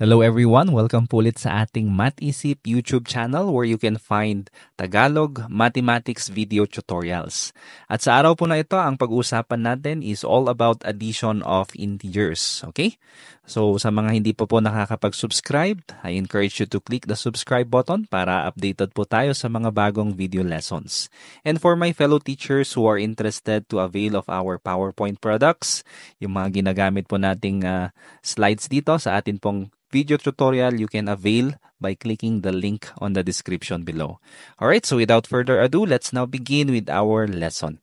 Hello everyone! Welcome po ulit sa ating MathIsip YouTube channel where you can find Tagalog mathematics video tutorials. At sa araw po na ito, ang pag-uusapan natin is all about addition of integers. Okay? So sa mga hindi pa po nakakapag-subscribe, I encourage you to click the subscribe button para updated po tayo sa mga bagong video lessons. And for my fellow teachers who are interested to avail of our PowerPoint products, yung mga ginagamit po nating slides dito sa atin pong video tutorial, you can avail by clicking the link on the description below. Alright, so without further ado, let's now begin with our lesson.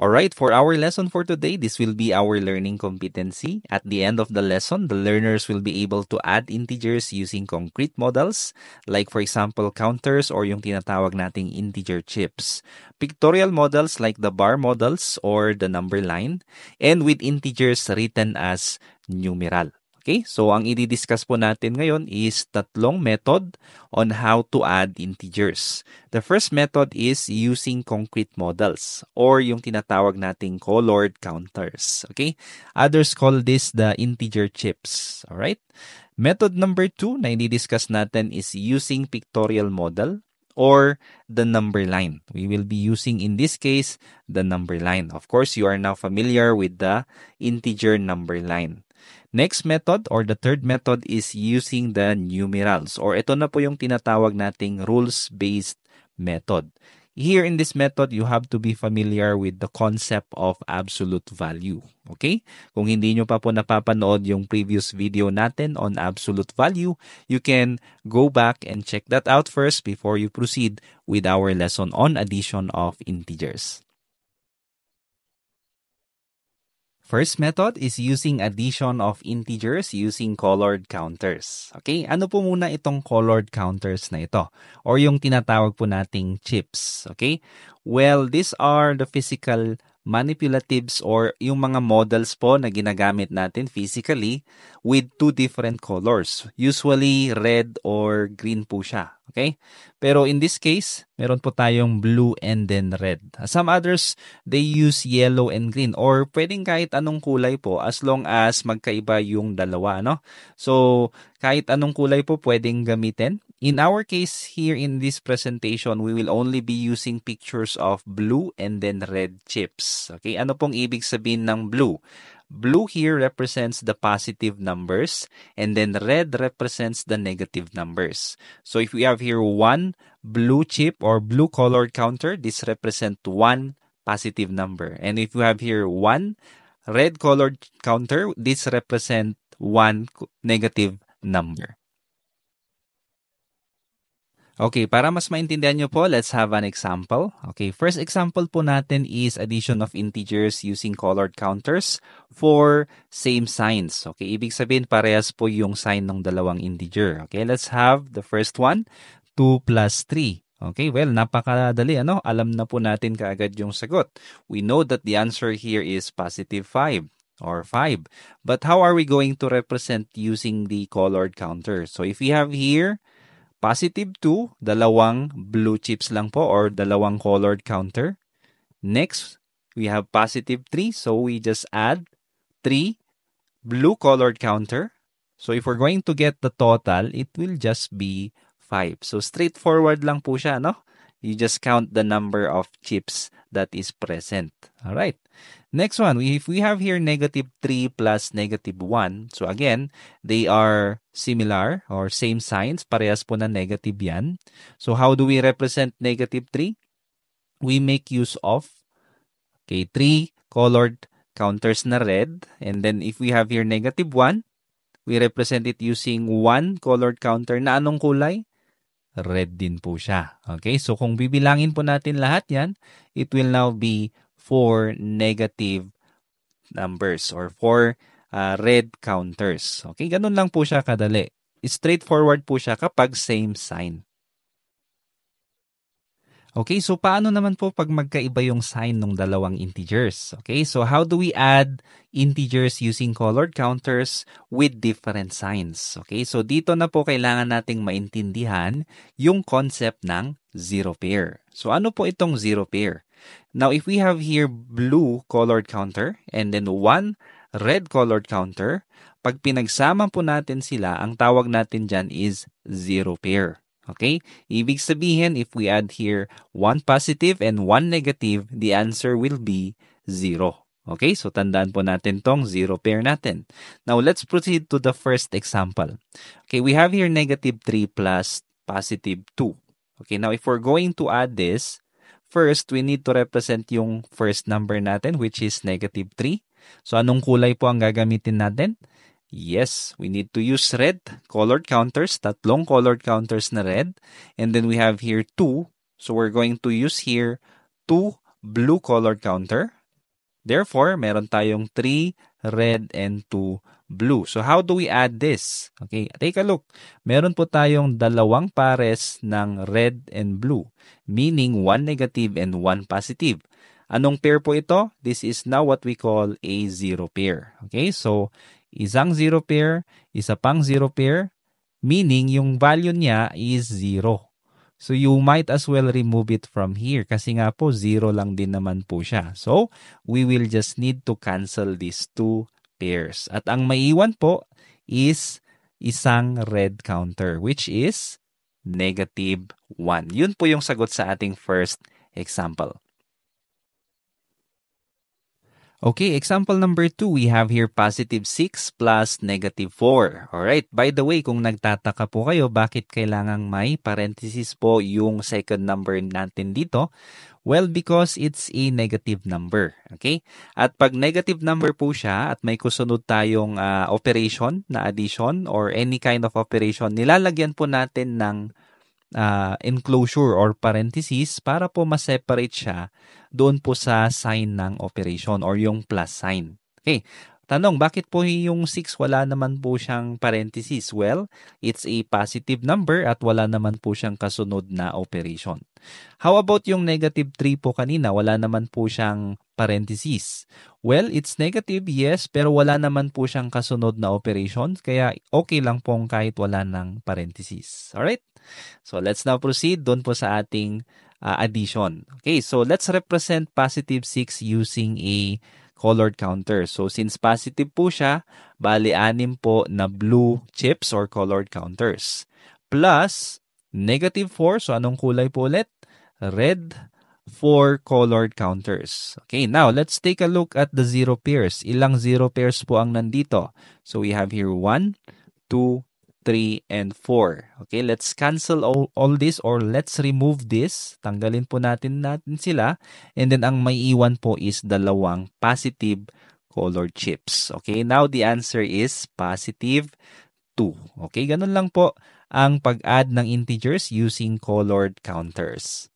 Alright, for our lesson for today, this will be our learning competency. At the end of the lesson, the learners will be able to add integers using concrete models, like for example, counters or yung tinatawag nating integer chips. Pictorial models like the bar models or the number line, and with integers written as numeral. Okay, so ang i-discuss po natin ngayon is tatlong method on how to add integers. The first method is using concrete models or yung tinatawag nating colored counters. Okay, others call this the integer chips. Alright, method number 2 na i-discuss natin is using pictorial model or the number line. We will be using in this case the number line. Of course, you are now familiar with the integer number line. Next method or the third method is using the numerals or ito na po yung tinatawag nating rules-based method. Here in this method, you have to be familiar with the concept of absolute value. Okay? Kung hindi nyo pa po napapanood yung previous video natin on absolute value, you can go back and check that out first before you proceed with our lesson on addition of integers. First method is using addition of integers using colored counters. Okay, ano po muna itong colored counters na ito? Or yung tinatawag po nating chips. Okay, well, these are the physical manipulatives or yung mga models po na ginagamit natin physically with two different colors. Usually red or green po siya. Okay? Pero in this case, meron po tayong blue and then red. Some others, they use yellow and green or pwedeng kahit anong kulay po as long as magkaiba yung dalawa, no? So, kahit anong kulay po pwedeng gamitin. In our case here in this presentation, we will only be using pictures of blue and then red chips. Okay, ano pong ibig sabihin ng blue? Blue here represents the positive numbers and then red represents the negative numbers. So if we have here one blue chip or blue colored counter, this represents one positive number. And if you have here one red colored counter, this represents one negative number. Okay, para mas maintindihan nyo po, let's have an example. Okay, first example po natin is addition of integers using colored counters for same signs. Okay, ibig sabihin parehas po yung sign ng dalawang integer. Okay, let's have the first one, 2 plus 3. Okay, well, napakadali, ano? Alam na po natin kaagad yung sagot. We know that the answer here is positive 5. Or 5. But how are we going to represent using the colored counter? So if we have here positive 2, dalawang blue chips lang po or dalawang colored counter. Next, we have positive 3. So we just add 3 blue colored counter. So if we're going to get the total, it will just be 5. So straightforward lang po siya, no? You just count the number of chips that is present. All right. Next one, if we have here negative 3 plus negative 1, so again, they are similar or same signs. Parehas po na negative yan. So how do we represent negative 3? We make use of 3 colored counters na red. And then if we have here negative 1, we represent it using 1 colored counter na anong kulay? Red din po siya. Okay, so kung bibilangin po natin lahat yan, it will now be 4 negative numbers or 4 red counters. Okay, ganun lang po siya kadali. Straightforward po siya kapag same sign. Okay, so paano naman po pag magkaiba yung sign ng dalawang integers? Okay, so how do we add integers using colored counters with different signs? Okay, so dito na po kailangan nating maintindihan yung concept ng zero pair. So ano po itong zero pair? Now, if we have here blue colored counter and then one red colored counter. Pag pinagsama po natin sila, ang tawag natin dyan is zero pair. Okay? Ibig sabihin, if we add here one positive and one negative, the answer will be 0. Okay? So, tandaan po natin tong zero pair natin. Now, let's proceed to the first example. Okay, we have here negative 3 plus positive 2. Okay, now if we're going to add this, first, we need to represent yung first number natin, which is negative 3. So, anong kulay po ang gagamitin natin? Yes, we need to use red colored counters, tatlong colored counters na red. And then we have here 2. So, we're going to use here 2 blue colored counter. Therefore, meron tayong 3 red and 2 blue. So, how do we add this? Okay, take a look. Meron po tayong dalawang pares ng red and blue, meaning 1 negative and 1 positive. Anong pair po ito? This is now what we call a zero pair. Okay, so isang zero pair, isa pang zero pair, meaning yung value niya is 0. So you might as well remove it from here kasi nga po 0 lang din naman po siya. So we will just need to cancel these two pairs. At ang maiwan po is isang red counter, which is negative 1. Yun po yung sagot sa ating first example. Okay, example number 2, we have here positive 6 plus negative 4. Alright, by the way, kung nagtataka po kayo, bakit kailangang may parenthesis po yung second number natin dito? Well, because it's a negative number. Okay? At pag negative number po siya at may kusunod tayong operation na addition or any kind of operation, nilalagyan po natin ng enclosure or parenthesis para po ma-separate siya doon po sa sign ng operation or yung plus sign. Okay. Tanong, bakit po yung 6 wala naman po siyang parenthesis? Well, it's a positive number at wala naman po siyang kasunod na operation. How about yung negative 3 po kanina? Wala naman po siyang parenthesis. Well, it's negative, yes, pero wala naman po siyang kasunod na operation. Kaya okay lang pong kahit wala ng parenthesis. Alright? So, let's now proceed doon po sa ating addition. Okay, so let's represent positive 6 using a colored counter. So, since positive po siya, bali 6 po na blue chips or colored counters. Plus, negative 4. So, anong kulay po ulit? Red 4 colored counters. Okay, now, let's take a look at the zero pairs. Ilang zero pairs po ang nandito? So, we have here 1, 2, 3, and 4. Okay, let's cancel all this or let's remove this. Tanggalin po natin sila. And then, ang may iwan po is dalawang positive colored chips. Okay, now the answer is positive 2. Okay, ganun lang po ang pag-add ng integers using colored counters.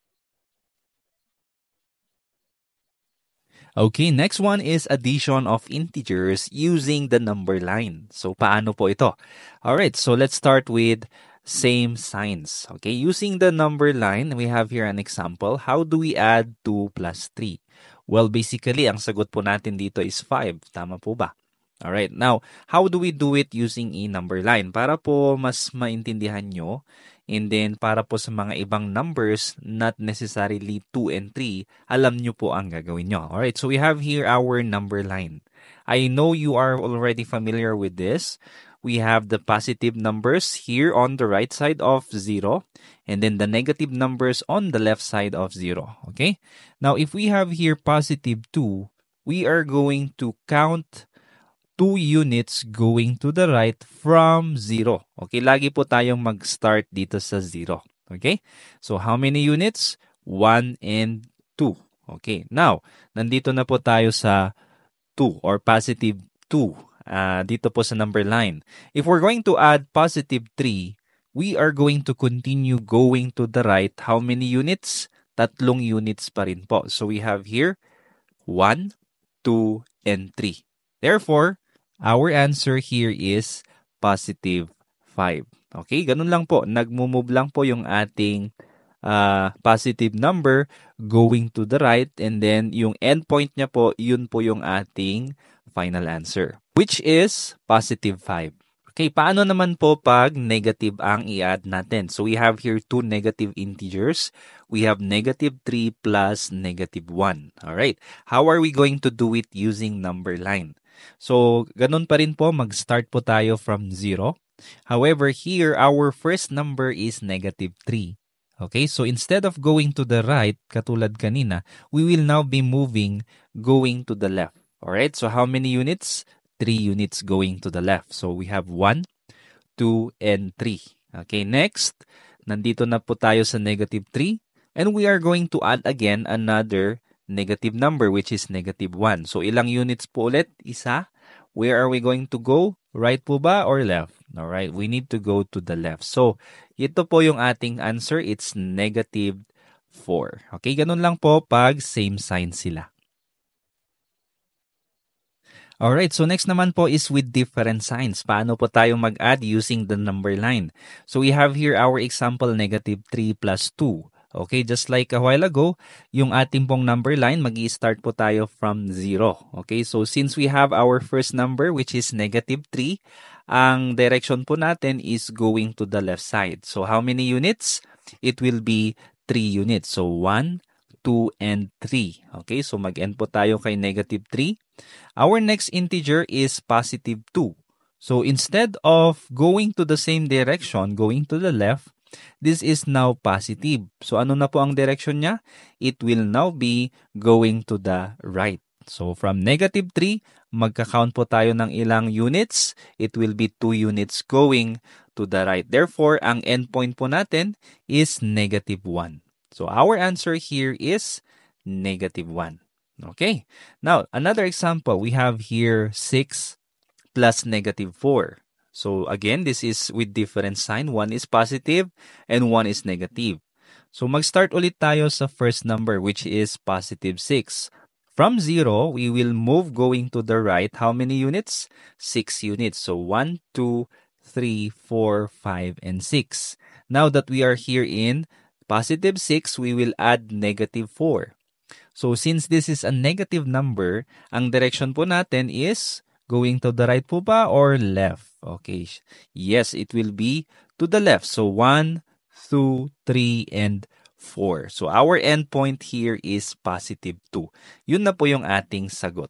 Okay, next one is addition of integers using the number line. So, paano po ito? Alright, so let's start with same signs. Okay, using the number line, we have here an example. How do we add 2 plus 3? Well, basically, ang sagot po natin dito is 5. Tama po ba? Alright, now, how do we do it using a number line? Para po mas maintindihan nyo, and then para po sa mga ibang numbers, not necessarily 2 and 3, alam nyo po ang gagawin nyo. Alright, so we have here our number line. I know you are already familiar with this. We have the positive numbers here on the right side of 0, and then the negative numbers on the left side of 0. Okay? Now, if we have here positive 2, we are going to count 2 units going to the right from 0. Okay, lagi po tayong mag-start dito sa 0. Okay? So, how many units? 1 and 2. Okay, now, nandito na po tayo sa 2 or positive 2 dito po sa number line. If we're going to add positive 3, we are going to continue going to the right. How many units? 3 units pa rin po. So, we have here 1, 2, and 3. Therefore, our answer here is positive 5. Okay, ganun lang po. Nagmo-move lang po yung ating positive number going to the right, and then yung endpoint niya po, yun po yung ating final answer, which is positive 5. Okay, paano naman po pag negative ang i-add natin? So we have here 2 negative integers. We have negative 3 plus negative 1. Alright, how are we going to do it using number line? So, ganun pa rin po, mag-start po tayo from 0. However, here, our first number is negative 3. Okay, so instead of going to the right, katulad kanina, we will now be moving going to the left. Alright, so how many units? 3 units going to the left. So we have 1, 2, and 3. Okay, next, nandito na po tayo sa negative 3. And we are going to add again another negative number which is negative 1. So ilang units po ulit? Isa. Where are we going to go? Right po ba or left? Alright, we need to go to the left. So, ito po yung ating answer. It's negative 4. Okay, ganun lang po pag same sign sila. Alright, so next naman po is with different signs. Paano po tayo mag-add using the number line? So we have here our example, negative 3 plus 2. Okay, just like a while ago, yung ating pong number line, mag-i-start po tayo from 0. Okay, so since we have our first number which is negative 3, ang direction po natin is going to the left side. So how many units? It will be 3 units. So 1, 2, and 3. Okay, so mag-end po tayo kay negative 3. Our next integer is positive 2. So instead of going to the same direction, going to the left, this is now positive. So ano na po ang direction niya? It will now be going to the right. So from negative 3, magka-count po tayo ng ilang units. It will be 2 units going to the right. Therefore, ang endpoint po natin is negative 1. So our answer here is negative 1. Okay. Now, another example, we have here 6 plus negative 4. So again, this is with different sign. One is positive and one is negative. So mag-start ulit tayo sa first number which is positive 6. From 0, we will move going to the right. How many units? 6 units. So 1, 2, 3, 4, 5, and 6. Now that we are here in positive 6, we will add negative 4. So since this is a negative number, ang direction po natin is going to the right po ba or left? Okay. Yes, it will be to the left. So 1, 2, 3, and 4. So our endpoint here is positive 2. Yun na po yung ating sagot.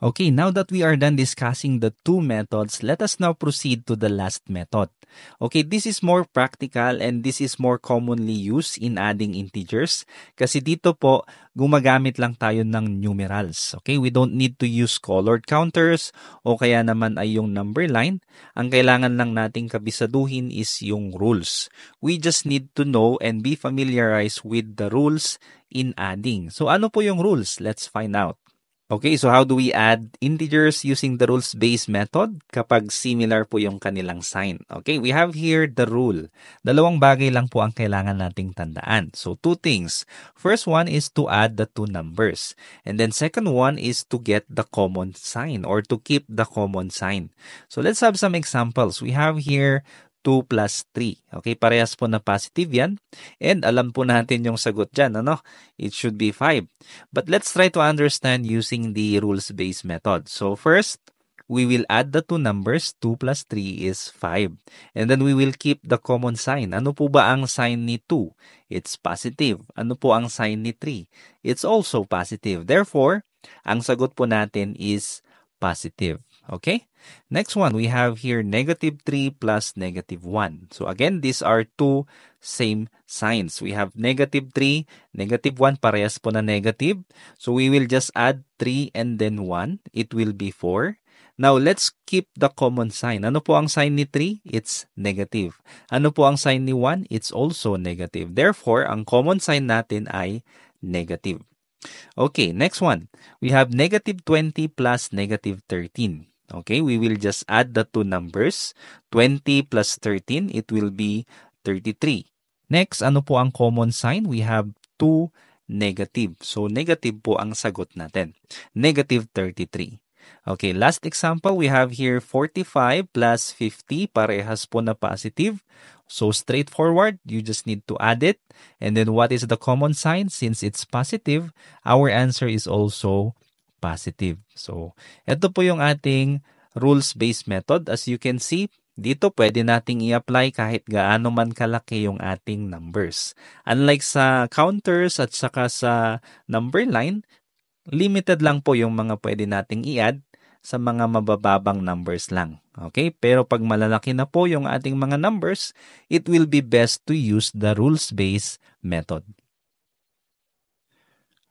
Okay, now that we are done discussing the two methods, let us now proceed to the last method. Okay, this is more practical and this is more commonly used in adding integers kasi dito po gumagamit lang tayo ng numerals. Okay, we don't need to use colored counters o kaya naman ay yung number line. Ang kailangan lang nating kabisaduhin is yung rules. We just need to know and be familiarized with the rules in adding. So ano po yung rules? Let's find out. Okay, so how do we add integers using the rules-based method kapag similar po yung kanilang sign? Okay, we have here the rule. Dalawang bagay lang po ang kailangan nating tandaan. So, two things. First one is to add the two numbers. And then second one is to get the common sign or to keep the common sign. So, let's have some examples. We have here 2 plus 3. Okay, parehas po na positive yan. And alam po natin yung sagot dyan, ano? It should be 5. But let's try to understand using the rules-based method. So first, we will add the two numbers. 2 plus 3 is 5. And then we will keep the common sign. Ano po ba ang sign ni 2? It's positive. Ano po ang sign ni 3? It's also positive. Therefore, ang sagot po natin is positive. Okay? Next one, we have here negative 3 plus negative 1. So again, these are two same signs. We have negative 3, negative 1, parehas po na negative. So we will just add 3 and then 1. It will be 4. Now, let's keep the common sign. Ano po ang sign ni 3? It's negative. Ano po ang sign ni 1? It's also negative. Therefore, ang common sign natin ay negative. Okay, next one. We have negative 20 plus negative 13. Okay, we will just add the two numbers. 20 plus 13, it will be 33. Next, ano po ang common sign? We have 2 negative. So, negative po ang sagot natin. Negative 33. Okay, last example, we have here 45 plus 50. Parehas po na positive. So, straightforward, you just need to add it. And then, what is the common sign? Since it's positive, our answer is also positive. So, ito po yung ating rules-based method. As you can see, dito pwede nating i-apply kahit gaano man kalaki yung ating numbers. Unlike sa counters at saka sa number line, limited lang po yung mga pwede nating i-add sa mga mabababang numbers lang. Okay? Pero pag malalaki na po yung ating mga numbers, it will be best to use the rules-based method.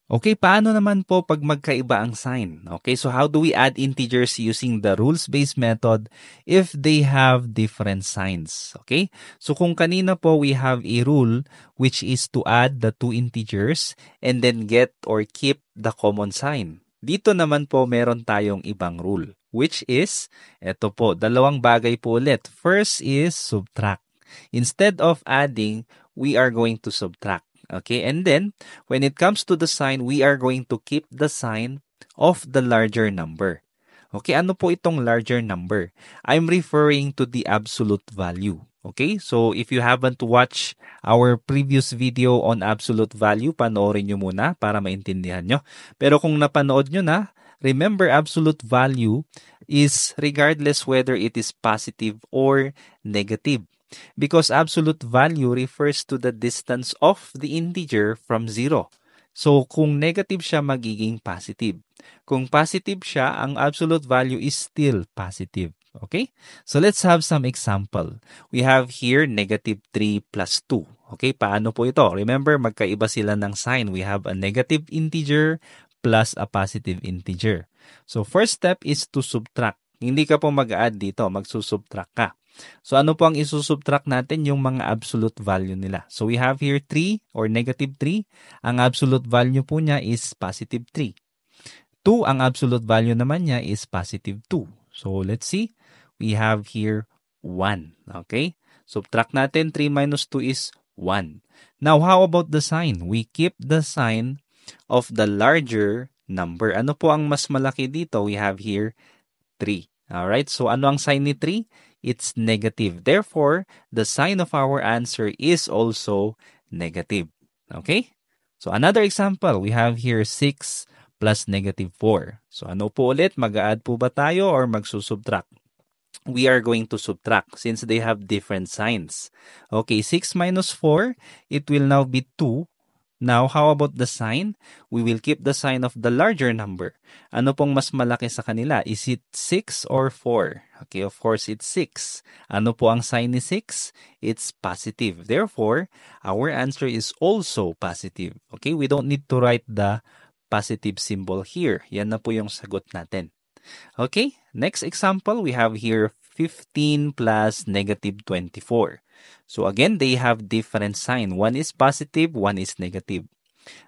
Okay, paano naman po pag magkaiba ang sign? Okay, so how do we add integers using the rules-based method if they have different signs? Okay, so kung kanina po we have a rule which is to add the two integers and then get or keep the common sign. Dito naman po meron tayong ibang rule which is, eto po, dalawang bagay po ulit. First is subtract. Instead of adding, we are going to subtract. Okay, and then, when it comes to the sign, we are going to keep the sign of the larger number. Okay, ano po itong larger number? I'm referring to the absolute value. Okay, so if you haven't watched our previous video on absolute value, panoorin nyo muna para maintindihan nyo. Pero kung napanood nyo na, remember absolute value is regardless whether it is positive or negative. Because absolute value refers to the distance of the integer from 0. So, kung negative siya, magiging positive. Kung positive siya, ang absolute value is still positive. Okay? So, let's have some example. We have here negative 3 plus 2. Okay? Paano po ito? Remember, magkaiba sila ng sign. We have a negative integer plus a positive integer. So, first step is to subtract. Hindi ka po mag-add dito, magsusubtract ka. So, ano po ang isusubtract natin? Yung mga absolute value nila. So, we have here 3 or negative 3. Ang absolute value po niya is positive 3. 2, ang absolute value naman niya is positive 2. So, let's see. We have here 1. Okay? Subtract natin. 3 minus 2 is 1. Now, how about the sign? We keep the sign of the larger number. Ano po ang mas malaki dito? We have here 3. Alright? So, ano ang sign ni 3? It's negative. Therefore, the sign of our answer is also negative. Okay? So, another example, we have here 6 plus negative 4. So, ano po ulit? Mag-add po ba tayo or magsusubtract? We are going to subtract since they have different signs. Okay, 6 minus 4, it will now be 2. Now, how about the sign? We will keep the sign of the larger number. Ano pong mas malaki sa kanila? Is it 6 or 4? Okay, of course, it's 6. Ano po ang sign ni 6? It's positive. Therefore, our answer is also positive. Okay, we don't need to write the positive symbol here. Yan na po yung sagot natin. Okay, next example, we have here 15 plus negative 24. So again, they have different sign. One is positive, one is negative.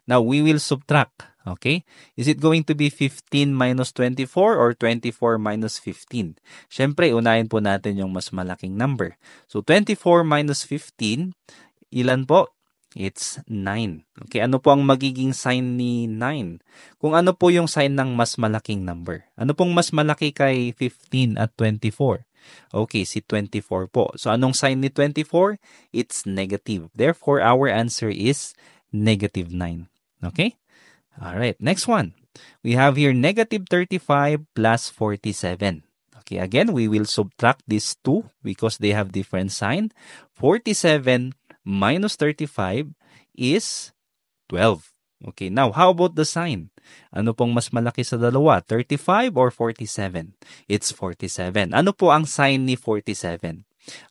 Now, we will subtract. Okay? Is it going to be 15 minus 24 or 24 minus 15? Siyempre, unahin po natin yung mas malaking number. So, 24 minus 15, ilan po? It's 9. Okay, ano po ang magiging sign ni 9? Kung ano po yung sign ng mas malaking number. Ano pong mas malaki kay 15 at 24? Okay, si 24 po. So, anong sign ni 24? It's negative. Therefore, our answer is negative 9. Okay? Alright, next one. We have here negative 35 plus 47. Okay, again, we will subtract these two because they have different sign. 47 minus 35 is 12. Okay, now how about the sign? Ano pong mas malaki sa dalawa? 35 or 47? It's 47. Ano po ang sign ni 47?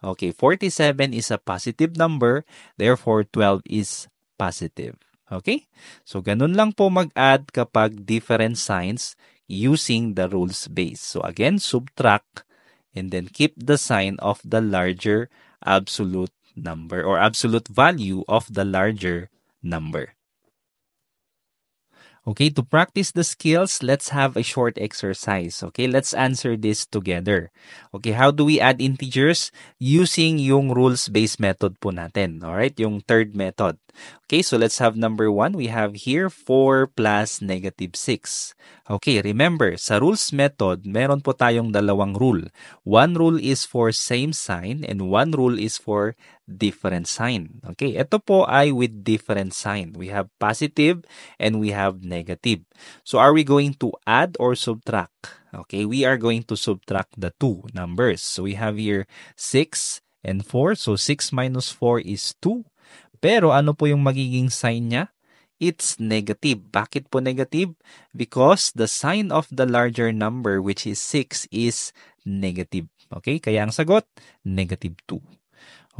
Okay, 47 is a positive number, therefore 12 is positive. Okay? So, ganun lang po mag-add kapag different signs using the rules base. So, again, subtract and then keep the sign of the larger absolute number or absolute value of the larger number. Okay, to practice the skills, let's have a short exercise. Okay, let's answer this together. Okay, how do we add integers? Using yung rules-based method po natin. Alright, yung third method. Okay, so let's have number 1. We have here 4 plus negative 6. Okay, remember, sa rules method, meron po tayong dalawang rule. One rule is for same sign and one rule is for different sign. Okay, ito po ay with different sign. We have positive and we have negative. So are we going to add or subtract? Okay, we are going to subtract the two numbers. So we have here 6 and 4. So 6 minus 4 is 2. Pero ano po yung magiging sign niya? it's negative. Bakit po negative? Because the sign of the larger number, which is 6, is negative. Okay, kaya ang sagot, negative 2.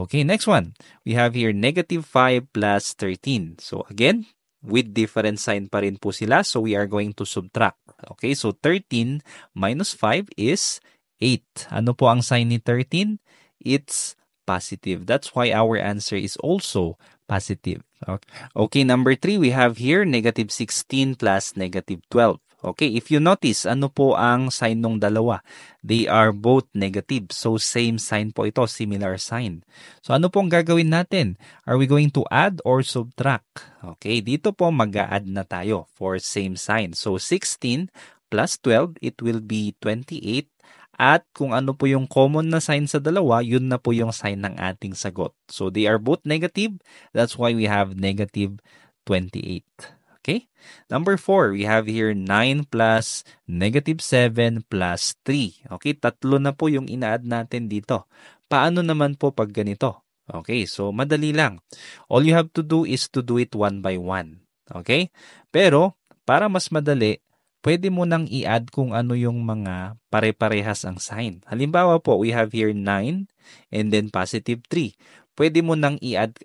Okay, next one. We have here negative 5 plus 13. So again, with different sign pa rin po sila. So we are going to subtract. Okay, so 13 minus 5 is 8. Ano po ang sign ni 13? It's positive. That's why our answer is also positive. Okay, number 3, we have here negative 16 plus negative 12. Okay, if you notice, ano po ang sign ng dalawa? They are both negative. So, same sign po ito, similar sign. So, ano pong gagawin natin? Are we going to add or subtract? Okay, dito po mag-a-add na tayo for same sign. So, 16 plus 12, it will be 28. At kung ano po yung common na sign sa dalawa, yun na po yung sign ng ating sagot. So, they are both negative. That's why we have negative 28. Okay? Number 4, we have here 9 plus negative 7 plus 3. Okay, tatlo na po yung ina-add natin dito. Paano naman po pag ganito? Okay, so madali lang. All you have to do is to do it one by one. Okay? Pero, para mas madali, pwede mo nang i-add kung ano yung mga pare-parehas ang sign. Halimbawa po, we have here 9 and then positive 3. Pwede mo nang i-add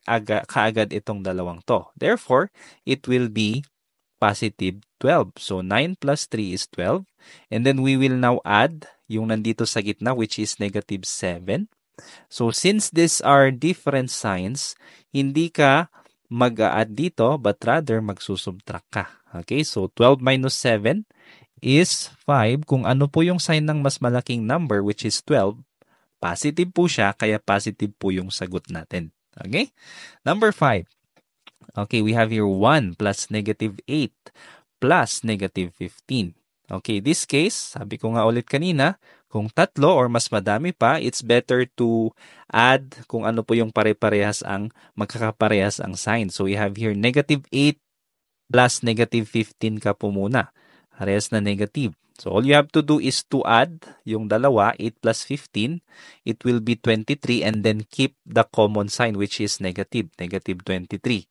kaagad itong dalawang to. Therefore, it will be positive 12. So, 9 plus 3 is 12. And then we will now add yung nandito sa gitna, which is negative 7. So, since these are different signs, hindi ka mag-a-add dito, but rather magsusubtract ka. Okay, so 12 minus 7 is 5. Kung ano po yung sign ng mas malaking number, which is 12, positive po siya, kaya positive po yung sagot natin. Okay? Number 5. Okay, we have here 1 plus negative 8 plus negative 15. Okay, this case, sabi ko nga ulit kanina, kung tatlo or mas madami pa, it's better to add kung ano po yung pare-parehas ang magkakaparehas ang sign. So we have here negative 8 plus negative 15 ka po muna. Parehas na negative. So all you have to do is to add yung dalawa, 8 plus 15. It will be 23 and then keep the common sign which is negative, negative 23.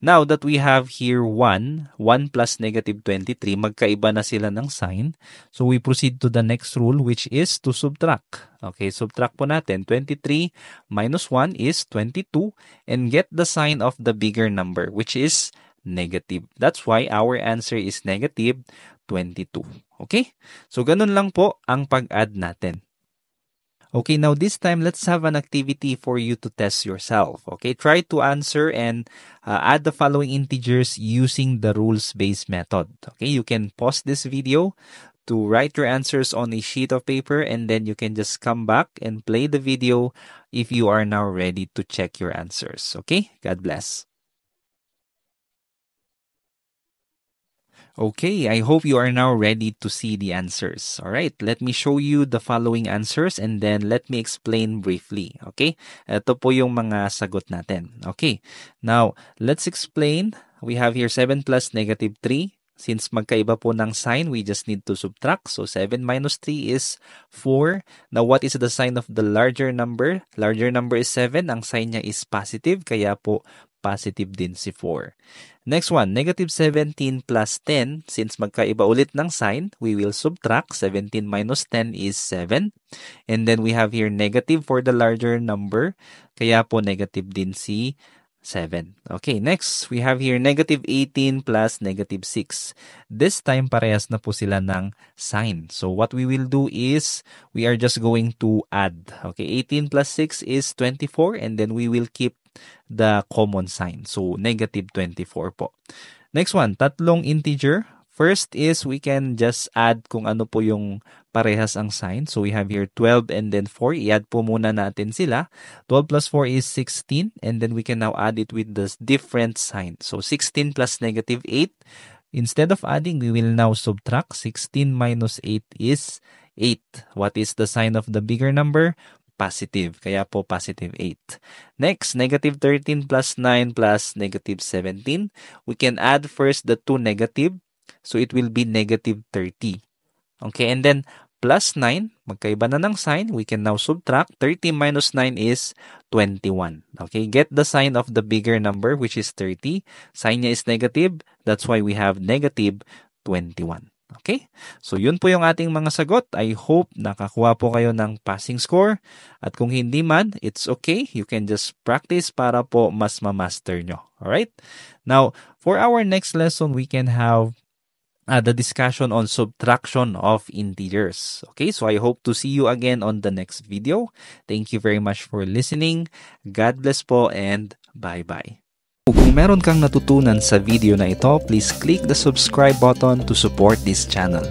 Now that we have here 1 plus negative 23, magkaiba na sila ng sign. So we proceed to the next rule which is to subtract. Okay, subtract po natin. 23 minus 1 is 22 and get the sign of the bigger number which is negative. That's why our answer is negative 22. Okay? So, ganun lang po ang pag-add natin. Okay, now this time, let's have an activity for you to test yourself. Okay, try to answer and add the following integers using the rules-based method. Okay, you can pause this video to write your answers on a sheet of paper and then you can just come back and play the video if you are now ready to check your answers. Okay, God bless. Okay, I hope you are now ready to see the answers. All right, let me show you the following answers and then let me explain briefly. Okay, ito po yung mga sagot natin. Okay, now let's explain. We have here 7 plus negative 3. Since magkaiba po ng sign, we just need to subtract. So 7 minus 3 is 4. Now what is the sign of the larger number? Larger number is 7. Ang sign niya is positive, kaya po positive din si 4. Next one, negative 17 plus 10. Since magkaiba ulit ng sign, we will subtract. 17 minus 10 is 7. And then we have here negative for the larger number. Kaya po negative din si 7. Okay, next, we have here negative 18 plus negative 6. This time, parehas na po sila ng sign. So, what we will do is, we are just going to add. Okay, 18 plus 6 is 24 and then we will keep the common sign. So, negative 24 po. Next one, tatlong integer. First is we can just add kung ano po yung parehas ang sign. So, we have here 12 and then 4. I-add po muna natin sila. 12 plus 4 is 16 and then we can now add it with the different sign. So, 16 plus negative 8. Instead of adding, we will now subtract. 16 minus 8 is 8. What is the sign of the bigger number? Positive. Kaya po positive 8. Next, negative 13 plus 9 plus negative 17. We can add first the two negative. So, it will be negative 30. Okay, and then plus 9, magkaiba na ng sign, we can now subtract. 30 minus 9 is 21. Okay, get the sign of the bigger number, which is 30. Sign niya is negative, that's why we have negative 21. Okay, so yun po yung ating mga sagot. I hope nakakuha po kayo ng passing score. At kung hindi man, it's okay. You can just practice para po mas ma-master nyo. Alright? Now, for our next lesson, we can have the discussion on subtraction of integers. Okay, so I hope to see you again on the next video. Thank you very much for listening. God bless po and bye-bye. Kung meron kang natutunan sa video na ito, please click the subscribe button to support this channel.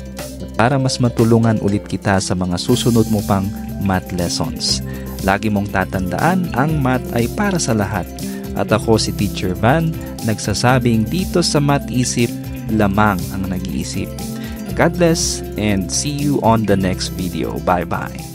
Para mas matulungan ulit kita sa mga susunod mo pang math lessons. Lagi mong tatandaan, ang math ay para sa lahat. At ako si Teacher Van, nagsasabing dito sa Math Isip, lamang ang nag-iisip. God bless and see you on the next video. Bye-bye.